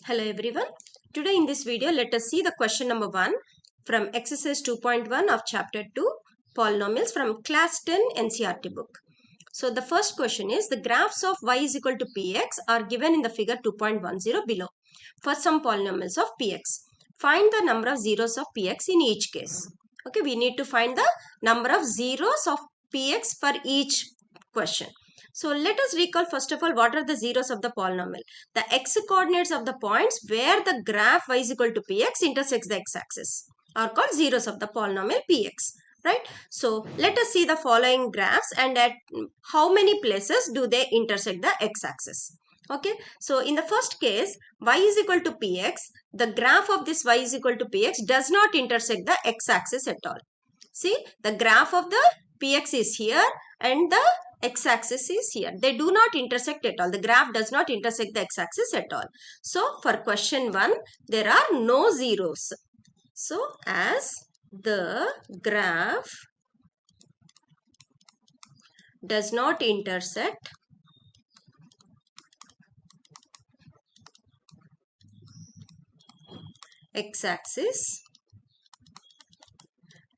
Hello everyone. Today in this video, let us see the question number 1 from exercise 2.1 of chapter 2 polynomials from class 10 NCERT book. So the first question is the graphs of y is equal to px are given in the figure 2.10 below. For some polynomials of px, find the number of zeros of px in each case. Okay, we need to find the number of zeros of px for each question. So let us recall first of all what are the zeros of the polynomial. The x coordinates of the points where the graph y is equal to px intersects the x-axis are called zeros of the polynomial px. Right? So let us see the following graphs and at how many places do they intersect the x-axis. Okay, so in the first case y is equal to px, the graph of this y is equal to px does not intersect the x-axis at all. See, the graph of the px is here and the x-axis is here. They do not intersect at all. The graph does not intersect the x-axis at all. So for question 1, there are no zeros. So as the graph does not intersect x-axis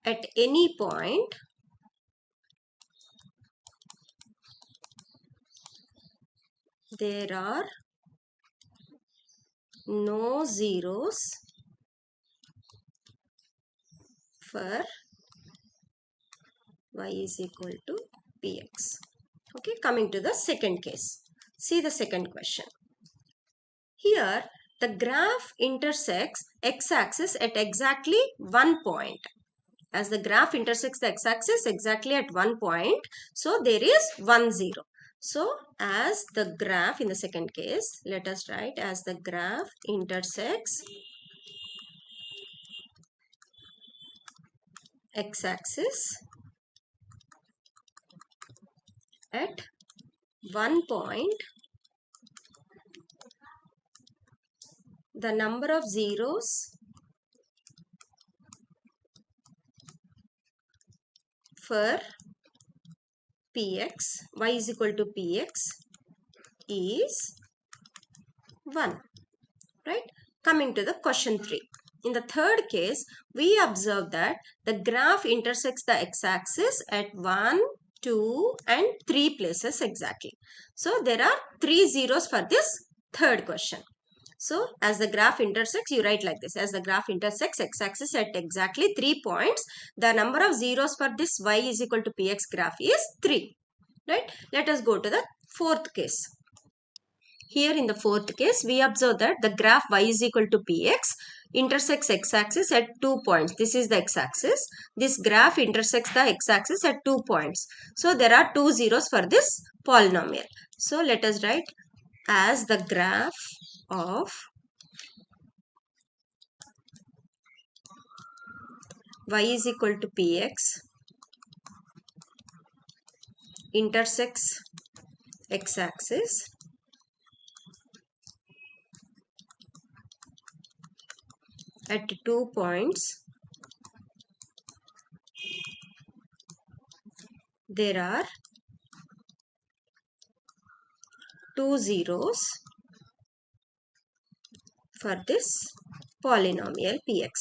at any point, there are no zeros for y is equal to px. Okay, coming to the second case. See the second question. Here, the graph intersects x-axis at exactly one point. As the graph intersects the x-axis exactly at one point, so there is 1 0. So, as the graph in the second case, let us write as the graph intersects x-axis at one point, the number of zeros for px, y is equal to px is 1. Right? Coming to the question 3. In the third case, we observe that the graph intersects the x-axis at 1, 2 and 3 places exactly. So, there are 3 zeros for this third question. So, as the graph intersects, you write like this. As the graph intersects x-axis at exactly 3 points, the number of zeros for this y is equal to px graph is 3. Right? Let us go to the fourth case. Here in the fourth case, we observe that the graph y is equal to px intersects x-axis at 2 points. This is the x-axis. This graph intersects the x-axis at 2 points. So, there are 2 zeros for this polynomial. So, let us write as the graph of y is equal to px intersects x-axis at 2 points, there are 2 zeros for this polynomial px.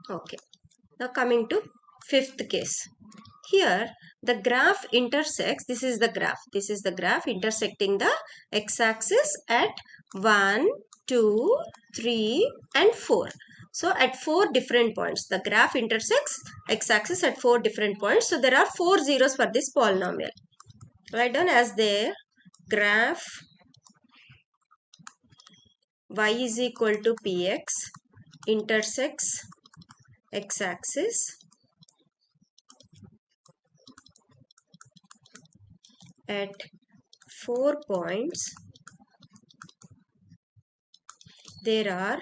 Okay. Now coming to fifth case. Here the graph intersects, this is the graph intersecting the x-axis at 1, 2, 3 and 4. So at 4 different points, the graph intersects x-axis at 4 different points. So there are 4 zeros for this polynomial. Write down as their graph y is equal to px intersects x-axis at 4 points, there are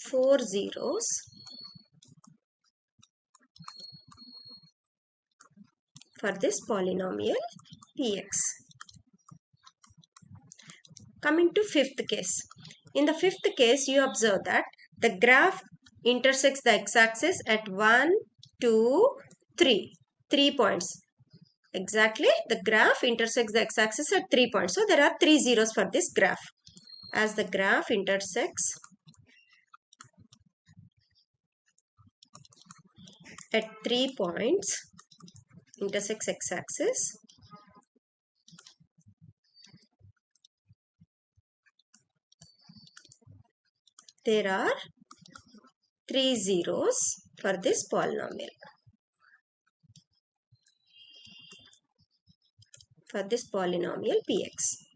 4 zeros for this polynomial px. Coming to fifth case. In the fifth case, you observe that the graph intersects the x-axis at 1, 2, 3. 3 points. Exactly, the graph intersects the x-axis at 3 points. So there are 3 zeros for this graph. As the graph intersects at 3 points, intersects x-axis, there are 3 zeros for this polynomial. For this polynomial px.